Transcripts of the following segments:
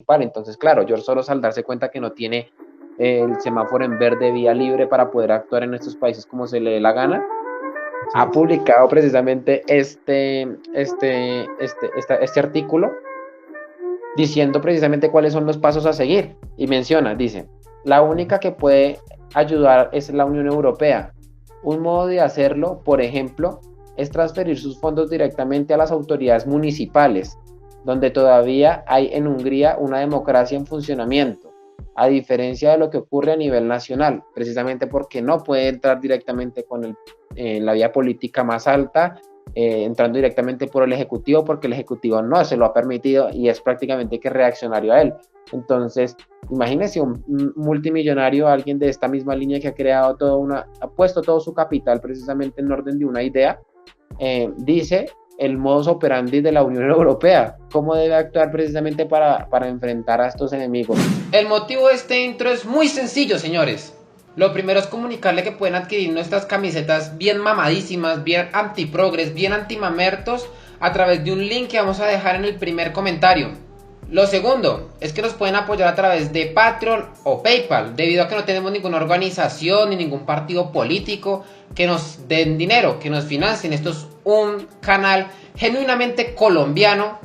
Entonces, claro, George Soros, al darse cuenta que no tiene el semáforo en verde, vía libre para poder actuar en estos países como se le dé la gana, Así ha es. publicado precisamente este artículo diciendo precisamente cuáles son los pasos a seguir. Y menciona, dice, la única que puede ayudar es la Unión Europea. Un modo de hacerlo, por ejemplo, es transferir sus fondos directamente a las autoridades municipales, donde todavía hay en Hungría una democracia en funcionamiento, a diferencia de lo que ocurre a nivel nacional, precisamente porque no puede entrar directamente con la vía política más alta, entrando directamente por el Ejecutivo, porque el Ejecutivo no se lo ha permitido y es prácticamente que reaccionario a él. Entonces, imagínese un multimillonario, alguien de esta misma línea que ha creado ha puesto todo su capital precisamente en orden de una idea, dice el modus operandi de la Unión Europea, cómo debe actuar precisamente para enfrentar a estos enemigos. El motivo de este intro es muy sencillo, señores. Lo primero es comunicarle que pueden adquirir nuestras camisetas bien mamadísimas, bien antiprogres, bien antimamertos a través de un link que vamos a dejar en el primer comentario. Lo segundo es que nos pueden apoyar a través de Patreon o PayPal, debido a que no tenemos ninguna organización ni ningún partido político que nos den dinero, que nos financien. Esto es un canal genuinamente colombiano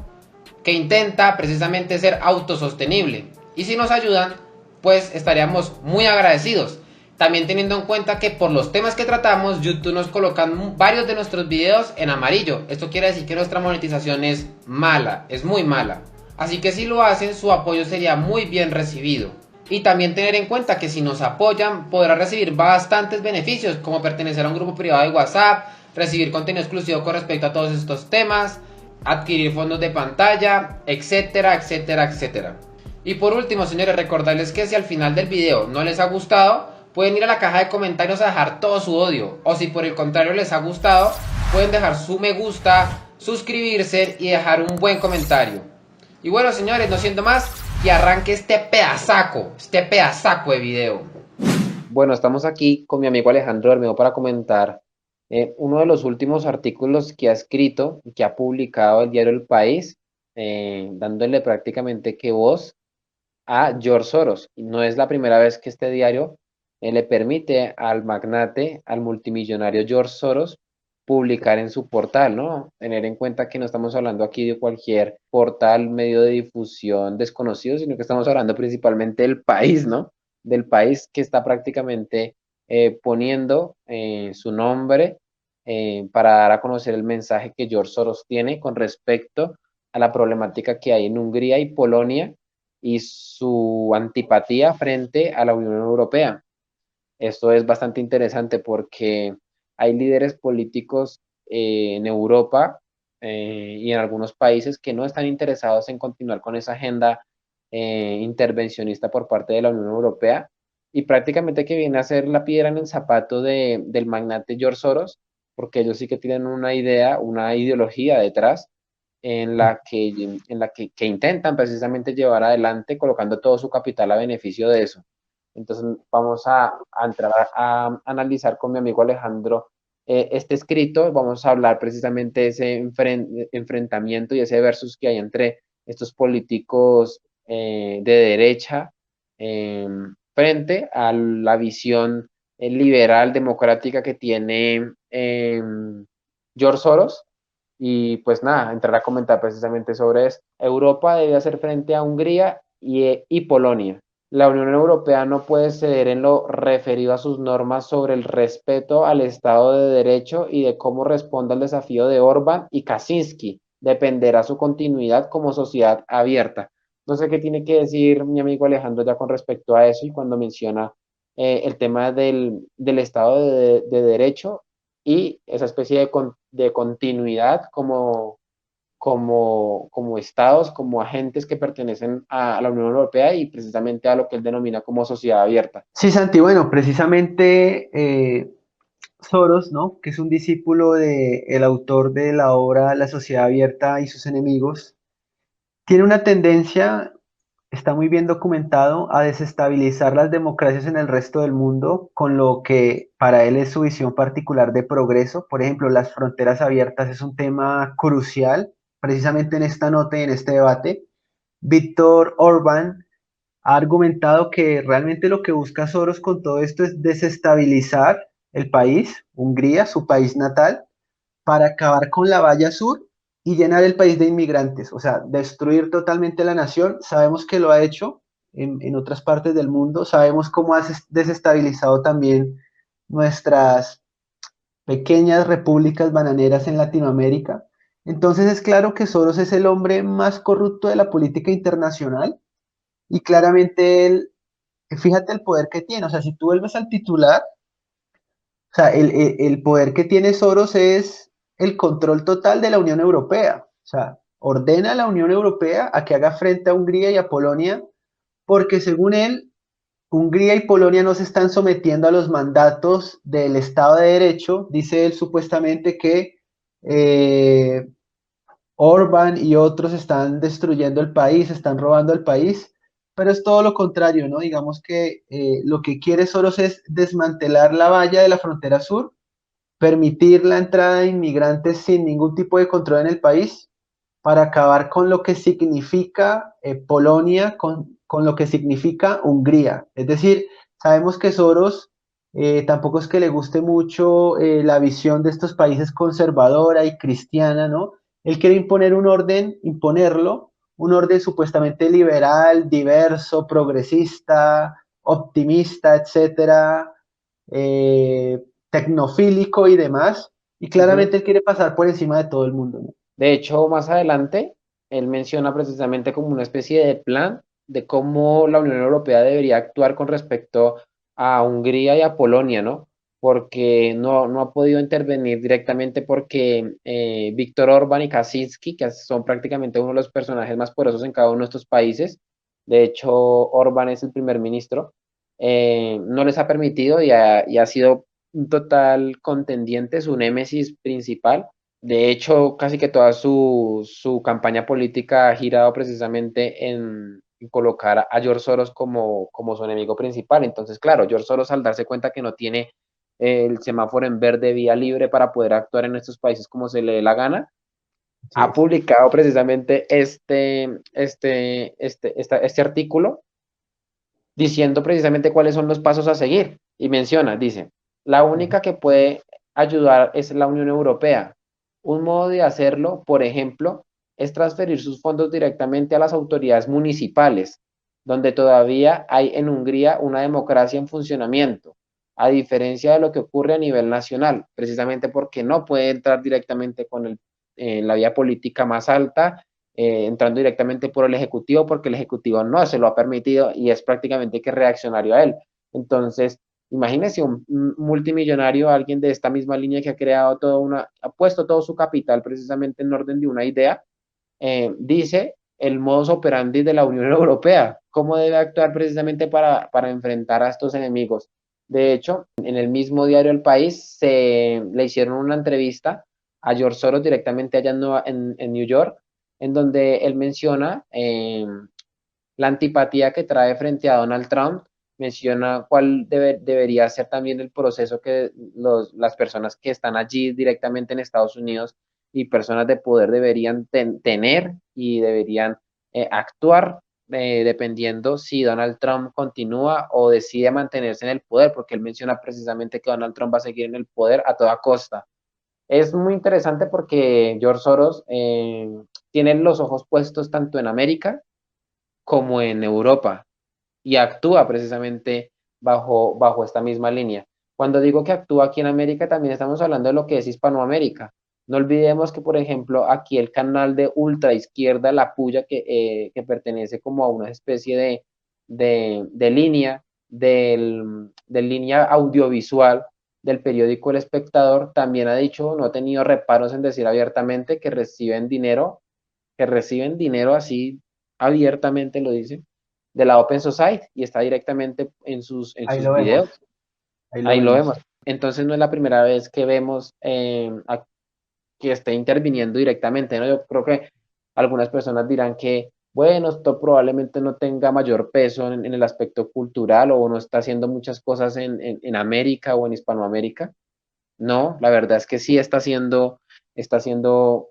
que intenta precisamente ser autosostenible. Y si nos ayudan, pues estaríamos muy agradecidos. También teniendo en cuenta que por los temas que tratamos, YouTube nos colocan varios de nuestros videos en amarillo. Esto quiere decir que nuestra monetización es mala, es muy mala. Así que si lo hacen, su apoyo sería muy bien recibido. Y también tener en cuenta que si nos apoyan, podrán recibir bastantes beneficios, como pertenecer a un grupo privado de WhatsApp, recibir contenido exclusivo con respecto a todos estos temas, adquirir fondos de pantalla, etcétera, etcétera, etcétera. Y por último, señores, recordarles que si al final del video no les ha gustado, pueden ir a la caja de comentarios a dejar todo su odio. O si por el contrario les ha gustado, pueden dejar su me gusta, suscribirse y dejar un buen comentario. Y bueno, señores, no siendo más, que arranque este pedazaco de video. Bueno, estamos aquí con mi amigo Alejandro Bermeo para comentar uno de los últimos artículos que ha escrito y que ha publicado el diario El País, dándole prácticamente que voz a George Soros. Y no es la primera vez que este diario le permite al magnate, al multimillonario George Soros, publicar en su portal, ¿no? Tener en cuenta que no estamos hablando aquí de cualquier portal, medio de difusión desconocido, sino que estamos hablando principalmente del país, ¿no? Del país que está prácticamente poniendo su nombre para dar a conocer el mensaje que George Soros tiene con respecto a la problemática que hay en Hungría y Polonia y su antipatía frente a la Unión Europea. Esto es bastante interesante porque hay líderes políticos en Europa y en algunos países que no están interesados en continuar con esa agenda intervencionista por parte de la Unión Europea y prácticamente que viene a ser la piedra en el zapato del magnate George Soros, porque ellos sí que tienen una idea, una ideología detrás que intentan precisamente llevar adelante colocando todo su capital a beneficio de eso. Entonces vamos a entrar a analizar con mi amigo Alejandro este escrito, vamos a hablar precisamente de ese enfrentamiento y ese versus que hay entre estos políticos de derecha eh, frente a la visión liberal democrática que tiene George Soros. Y pues nada, entrar a comentar precisamente sobre eso. Europa debe hacer frente a Hungría y Polonia. La Unión Europea no puede ceder en lo referido a sus normas sobre el respeto al Estado de Derecho y de cómo responda al desafío de Orbán y Kaczynski. Dependerá su continuidad como sociedad abierta. No sé qué tiene que decir mi amigo Alejandro ya con respecto a eso y cuando menciona el tema del Estado de Derecho y esa especie de continuidad como estados, como agentes que pertenecen a la Unión Europea y precisamente a lo que él denomina como sociedad abierta. Sí, Santi, bueno, precisamente Soros, ¿no? Que es un discípulo del autor de la obra La sociedad abierta y sus enemigos, tiene una tendencia, está muy bien documentado, a desestabilizar las democracias en el resto del mundo con lo que para él es su visión particular de progreso. Por ejemplo, las fronteras abiertas es un tema crucial precisamente en esta nota y en este debate, Víctor Orbán ha argumentado que realmente lo que busca Soros con todo esto es desestabilizar el país, Hungría, su país natal, para acabar con la valla sur y llenar el país de inmigrantes, o sea, destruir totalmente la nación. Sabemos que lo ha hecho en otras partes del mundo, sabemos cómo ha desestabilizado también nuestras pequeñas repúblicas bananeras en Latinoamérica. Entonces es claro que Soros es el hombre más corrupto de la política internacional y claramente él, fíjate el poder que tiene, o sea, si tú vuelves al titular, o sea, el poder que tiene Soros es el control total de la Unión Europea. O sea, ordena a la Unión Europea a que haga frente a Hungría y a Polonia, porque según él, Hungría y Polonia no se están sometiendo a los mandatos del Estado de Derecho. Dice él supuestamente que eh, Orbán y otros están destruyendo el país, están robando el país, pero es todo lo contrario, ¿no? Digamos que lo que quiere Soros es desmantelar la valla de la frontera sur, permitir la entrada de inmigrantes sin ningún tipo de control en el país para acabar con lo que significa Polonia, con lo que significa Hungría. Es decir, sabemos que Soros tampoco es que le guste mucho la visión de estos países conservadora y cristiana, ¿no? Él quiere imponer un orden, imponerlo, un orden supuestamente liberal, diverso, progresista, optimista, etcétera, tecnofílico y demás, y Ujú. claramente él quiere pasar por encima de todo el mundo, ¿no? De hecho, más adelante, él menciona precisamente como una especie de plan de cómo la Unión Europea debería actuar con respecto a Hungría y a Polonia, ¿no? Porque no ha podido intervenir directamente porque Víctor Orbán y Kaczynski, que son prácticamente uno de los personajes más poderosos en cada uno de estos países, de hecho, Orbán es el primer ministro, no les ha permitido y ha sido un total contendiente, su némesis principal. De hecho, casi que toda su campaña política ha girado precisamente en colocar a George Soros como su enemigo principal. Entonces, claro, George Soros al darse cuenta que no tiene el semáforo en verde vía libre para poder actuar en estos países como se le dé la gana, Así ha es. publicado precisamente este artículo diciendo precisamente cuáles son los pasos a seguir. Y menciona, dice, la Ujú. única que puede ayudar es la Unión Europea. Un modo de hacerlo, por ejemplo, es transferir sus fondos directamente a las autoridades municipales, donde todavía hay en Hungría una democracia en funcionamiento, a diferencia de lo que ocurre a nivel nacional, precisamente porque no puede entrar directamente con la vía política más alta, entrando directamente por el Ejecutivo, porque el Ejecutivo no se lo ha permitido y es prácticamente que reaccionario a él. Entonces, imagínese un multimillonario, alguien de esta misma línea que ha creado ha puesto todo su capital precisamente en orden de una idea, dice el modus operandi de la Unión Europea, cómo debe actuar precisamente para enfrentar a estos enemigos. De hecho, en el mismo diario El País le hicieron una entrevista a George Soros directamente allá en New York, en donde él menciona la antipatía que trae frente a Donald Trump, menciona cuál debería ser también el proceso que las personas que están allí directamente en Estados Unidos y personas de poder deberían tener y deberían actuar dependiendo si Donald Trump continúa o decide mantenerse en el poder, porque él menciona precisamente que Donald Trump va a seguir en el poder a toda costa. Es muy interesante porque George Soros tiene los ojos puestos tanto en América como en Europa y actúa precisamente bajo esta misma línea. Cuando digo que actúa aquí en América, también estamos hablando de lo que es Hispanoamérica. No olvidemos que, por ejemplo, aquí el canal de ultra izquierda, La Puya, que pertenece como a una especie de línea, de línea audiovisual del periódico El Espectador, también ha dicho, no ha tenido reparos en decir abiertamente que reciben dinero así abiertamente, lo dicen, de la Open Society y está directamente en Ahí sus lo vemos, videos. ahí lo Ahí lo vemos. vemos. Entonces no es la primera vez que vemos que esté interviniendo directamente, ¿no? Yo creo que algunas personas dirán que, bueno, esto probablemente no tenga mayor peso en el aspecto cultural o no está haciendo muchas cosas en América o en Hispanoamérica. No, la verdad es que sí está haciendo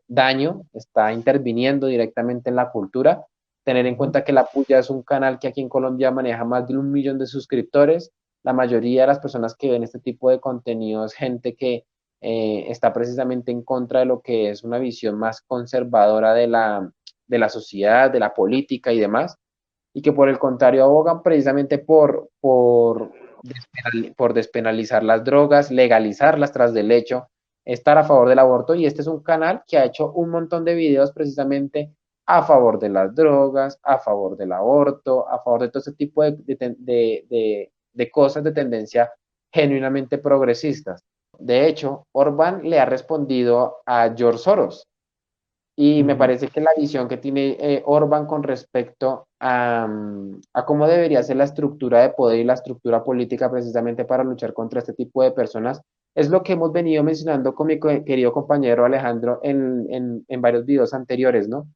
daño, está interviniendo directamente en la cultura Tener en Ujú. cuenta que La Puya es un canal que aquí en Colombia maneja más de 1 millón de suscriptores. La mayoría de las personas que ven este tipo de contenido es gente que está precisamente en contra de lo que es una visión más conservadora de la sociedad, de la política y demás, y que por el contrario abogan precisamente por despenalizar las drogas, legalizarlas tras del hecho, estar a favor del aborto. Y este es un canal que ha hecho un montón de videos precisamente a favor de las drogas, a favor del aborto, a favor de todo ese tipo de cosas de tendencia genuinamente progresistas. De hecho, Orban le ha respondido a George Soros, y me Ujú. parece que la visión que tiene Orban con respecto a cómo debería ser la estructura de poder y la estructura política precisamente para luchar contra este tipo de personas es lo que hemos venido mencionando con mi querido compañero Alejandro en varios videos anteriores, ¿no?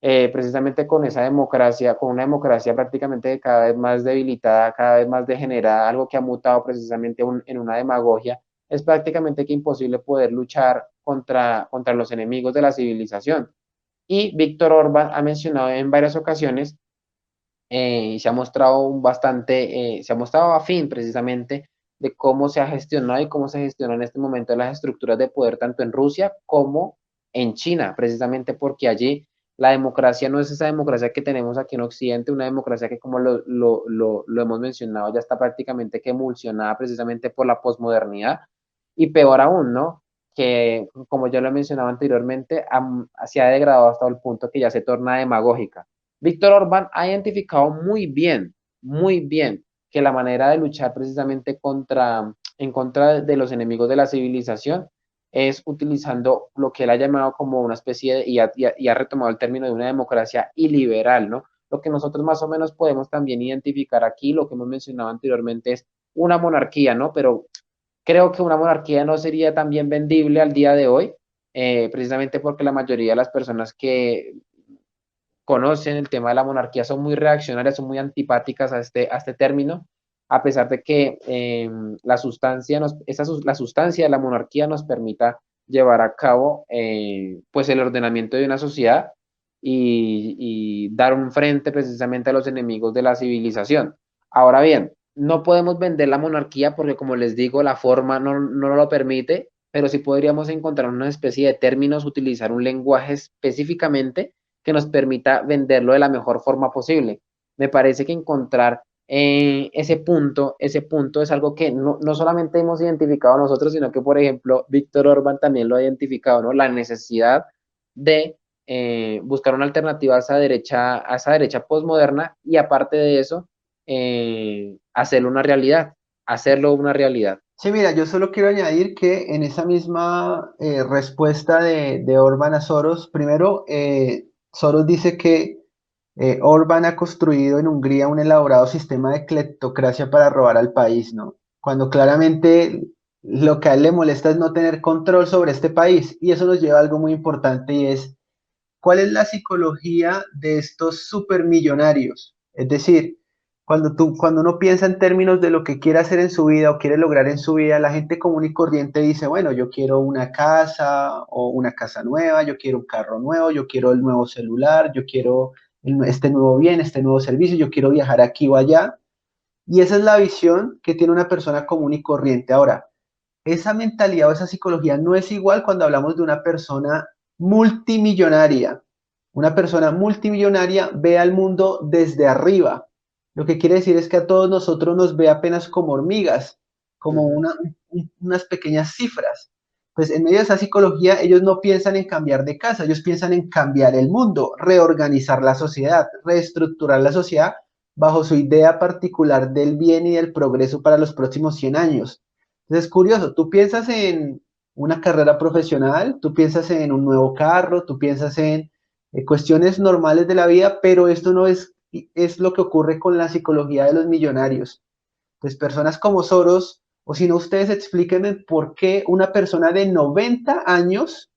Precisamente con esa democracia, con una democracia prácticamente cada vez más debilitada, cada vez más degenerada, algo que ha mutado precisamente en una demagogia, es prácticamente que imposible poder luchar contra los enemigos de la civilización. Y Víctor Orbán ha mencionado en varias ocasiones y se ha mostrado se ha mostrado afín precisamente de cómo se ha gestionado y cómo se gestiona en este momento las estructuras de poder tanto en Rusia como en China, precisamente porque allí la democracia no es esa democracia que tenemos aquí en Occidente, una democracia que como lo hemos mencionado ya está prácticamente que emulsionada precisamente por la posmodernidad y peor aún, ¿no? Que como ya lo he mencionado anteriormente, se ha degradado hasta el punto que ya se torna demagógica. Víctor Orbán ha identificado muy bien, que la manera de luchar precisamente en contra de los enemigos de la civilización es utilizando lo que él ha llamado como una especie de, y ha retomado el término de una democracia iliberal, ¿no? Lo que nosotros más o menos podemos también identificar aquí, lo que hemos mencionado anteriormente, es una monarquía, ¿no? Pero creo que una monarquía no sería tan bien vendible al día de hoy, precisamente porque la mayoría de las personas que conocen el tema de la monarquía son muy reaccionarias, son muy antipáticas a este término, a pesar de que la sustancia de la monarquía nos permita llevar a cabo pues el ordenamiento de una sociedad y dar un frente precisamente a los enemigos de la civilización. Ahora bien, no podemos vender la monarquía porque, como les digo, la forma no lo permite, pero sí podríamos encontrar una especie de términos, utilizar un lenguaje específicamente que nos permita venderlo de la mejor forma posible. Me parece que encontrar ese punto es algo que no solamente hemos identificado nosotros, sino que, por ejemplo, Víctor Orbán también lo ha identificado, ¿no? La necesidad de buscar una alternativa a esa derecha postmoderna y aparte de eso, hacerlo una realidad. Sí, mira, yo solo quiero añadir que en esa misma respuesta de Orbán a Soros, primero, Soros dice que Orbán ha construido en Hungría un elaborado sistema de cleptocracia para robar al país, ¿no? Cuando claramente lo que a él le molesta es no tener control sobre este país. Y eso nos lleva a algo muy importante y es, ¿cuál es la psicología de estos supermillonarios? Es decir, cuando uno piensa en términos de lo que quiere hacer en su vida o quiere lograr en su vida, la gente común y corriente dice, bueno, yo quiero una casa o una casa nueva, yo quiero un carro nuevo, yo quiero el nuevo celular, yo quiero este nuevo bien, este nuevo servicio, yo quiero viajar aquí o allá. Y esa es la visión que tiene una persona común y corriente. Ahora, esa mentalidad o esa psicología no es igual cuando hablamos de una persona multimillonaria. Una persona multimillonaria ve al mundo desde arriba. Lo que quiere decir es que a todos nosotros nos ve apenas como hormigas, Uh como -huh. unas pequeñas cifras. Pues en medio de esa psicología, ellos no piensan en cambiar de casa, ellos piensan en cambiar el mundo, reorganizar la sociedad, reestructurar la sociedad bajo su idea particular del bien y del progreso para los próximos 100 años. Entonces es curioso, tú piensas en una carrera profesional, tú piensas en un nuevo carro, tú piensas en cuestiones normales de la vida, pero esto no es lo que ocurre con la psicología de los millonarios. Pues personas como Soros, o si no, ustedes explíquenme por qué una persona de 90 años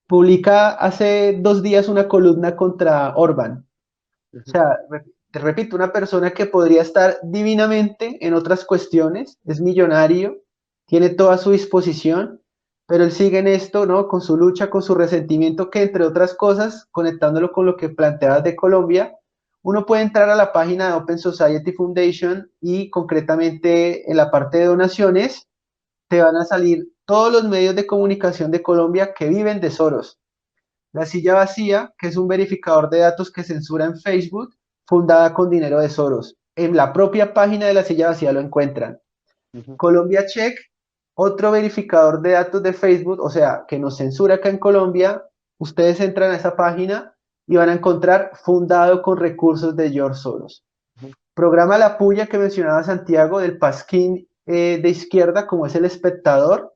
publica hace 2 días una columna contra Orban. Uh O -huh. sea, te repito, una persona que podría estar divinamente en otras cuestiones, es millonario, tiene toda a su disposición, pero él sigue en esto, ¿no? Con su lucha, con su resentimiento, que entre otras cosas, conectándolo con lo que planteabas de Colombia, uno puede entrar a la página de Open Society Foundation y concretamente en la parte de donaciones te van a salir todos los medios de comunicación de Colombia que viven de Soros. La Silla Vacía, que es un verificador de datos que censura en Facebook, fundada con dinero de Soros. En la propia página de La Silla Vacía lo encuentran. Ujú. Colombia Check, otro verificador de datos de Facebook, o sea, que nos censura acá en Colombia. Ustedes entran a esa página y van a encontrar fundado con recursos de George Soros. Programa La Puya que mencionaba Santiago, del Pasquín de izquierda, como es El Espectador,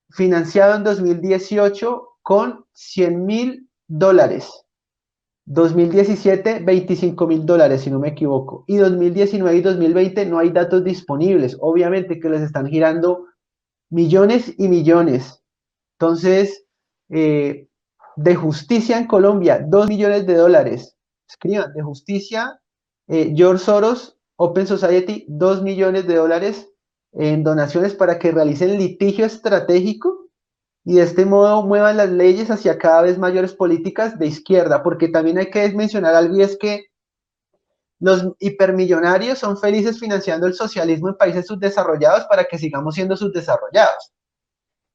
financiado en 2018 con $100.000. 2017, $25.000, si no me equivoco. Y 2019 y 2020 no hay datos disponibles. Obviamente que les están girando millones y millones. Entonces, de justicia en Colombia, $2 millones. Escriban, de justicia, George Soros, Open Society, $2 millones en donaciones para que realicen litigio estratégico y de este modo muevan las leyes hacia cada vez mayores políticas de izquierda, porque también hay que mencionar algo y es que los hipermillonarios son felices financiando el socialismo en países subdesarrollados para que sigamos siendo subdesarrollados.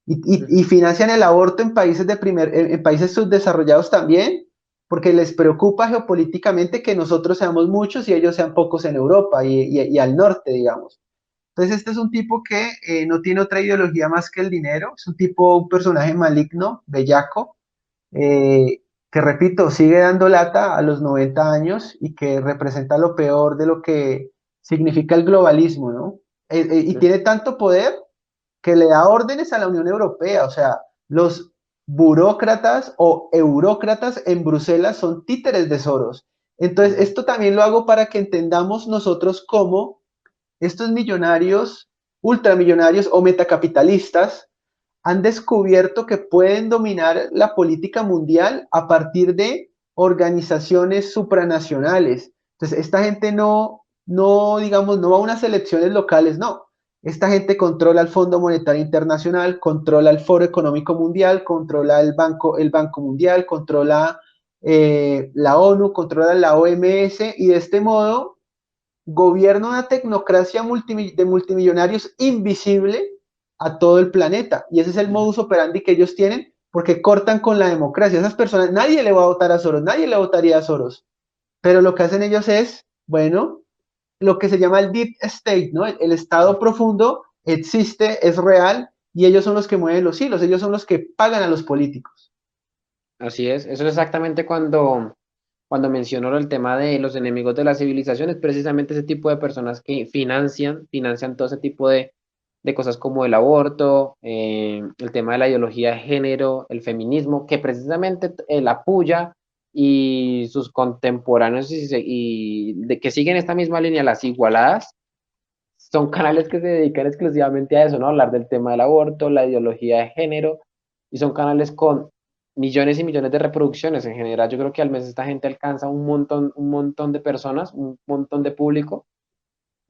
Y financian el aborto en países, en países subdesarrollados también, porque les preocupa geopolíticamente que nosotros seamos muchos y ellos sean pocos en Europa y al norte, digamos. Entonces este es un tipo que no tiene otra ideología más que el dinero, es un personaje maligno, bellaco, que repito, sigue dando lata a los 90 años y que representa lo peor de lo que significa el globalismo, ¿no? Y tiene tanto poder que le da órdenes a la Unión Europea, o sea, los burócratas o eurócratas en Bruselas son títeres de Soros. Entonces, esto también lo hago para que entendamos nosotros cómo estos millonarios, ultramillonarios o metacapitalistas han descubierto que pueden dominar la política mundial a partir de organizaciones supranacionales. Entonces, esta gente digamos, no va a unas elecciones locales, no. Esta gente controla el Fondo Monetario Internacional, controla el Foro Económico Mundial, controla el Banco Mundial, controla la ONU, controla la OMS y de este modo gobierna una tecnocracia de multimillonarios invisible a todo el planeta. Y ese es el modus operandi que ellos tienen porque cortan con la democracia. Esas personas, nadie le va a votar a Soros, nadie le votaría a Soros. Pero lo que hacen ellos es, bueno, lo que se llama el deep state, ¿no? El estado profundo existe, es real, y ellos son los que mueven los hilos, ellos son los que pagan a los políticos. Así es, eso es exactamente cuando menciono el tema de los enemigos de la civilización, es precisamente ese tipo de personas que financian todo ese tipo de cosas como el aborto, el tema de la ideología de género, el feminismo, que precisamente la puya y sus contemporáneos que siguen esta misma línea, las igualadas, son canales que se dedican exclusivamente a eso, ¿no? Hablar del tema del aborto, la ideología de género, y son canales con millones y millones de reproducciones en general. Yo creo que al mes esta gente alcanza un montón de personas, un montón de público,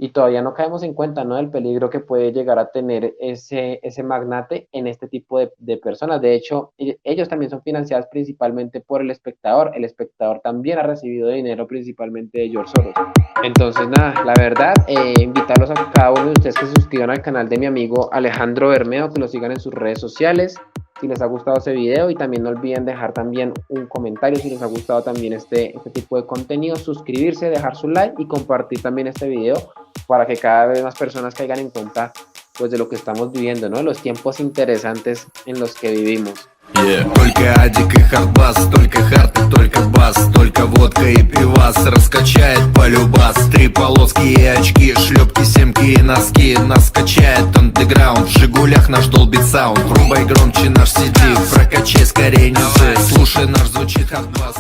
y todavía no caemos en cuenta, ¿no? Del peligro que puede llegar a tener ese magnate en este tipo de personas. De hecho, ellos también son financiados principalmente por el espectador. El espectador también ha recibido dinero principalmente de George Soros. Entonces, nada, la verdad, invitarlos a cada uno de ustedes que se suscriban al canal de mi amigo Alejandro Bermeo, que lo sigan en sus redes sociales, si les ha gustado ese video, y también no olviden dejar también un comentario si les ha gustado también este tipo de contenido, suscribirse, dejar su like y compartir también este video para que cada vez más personas caigan en cuenta pues de lo que estamos viviendo, ¿no? Los tiempos interesantes en los que vivimos. Yeah. Только адик и хардбас, только хард и только бас, только водка и пивас раскачает полюбас. 3 полоски и очки, шлепки, семки и носки. Нас качает андеграунд, в Жигулях наш долбит саунд. Врубай громче наш CD, прокачай скорее низы, слушай наш звучит хардбас.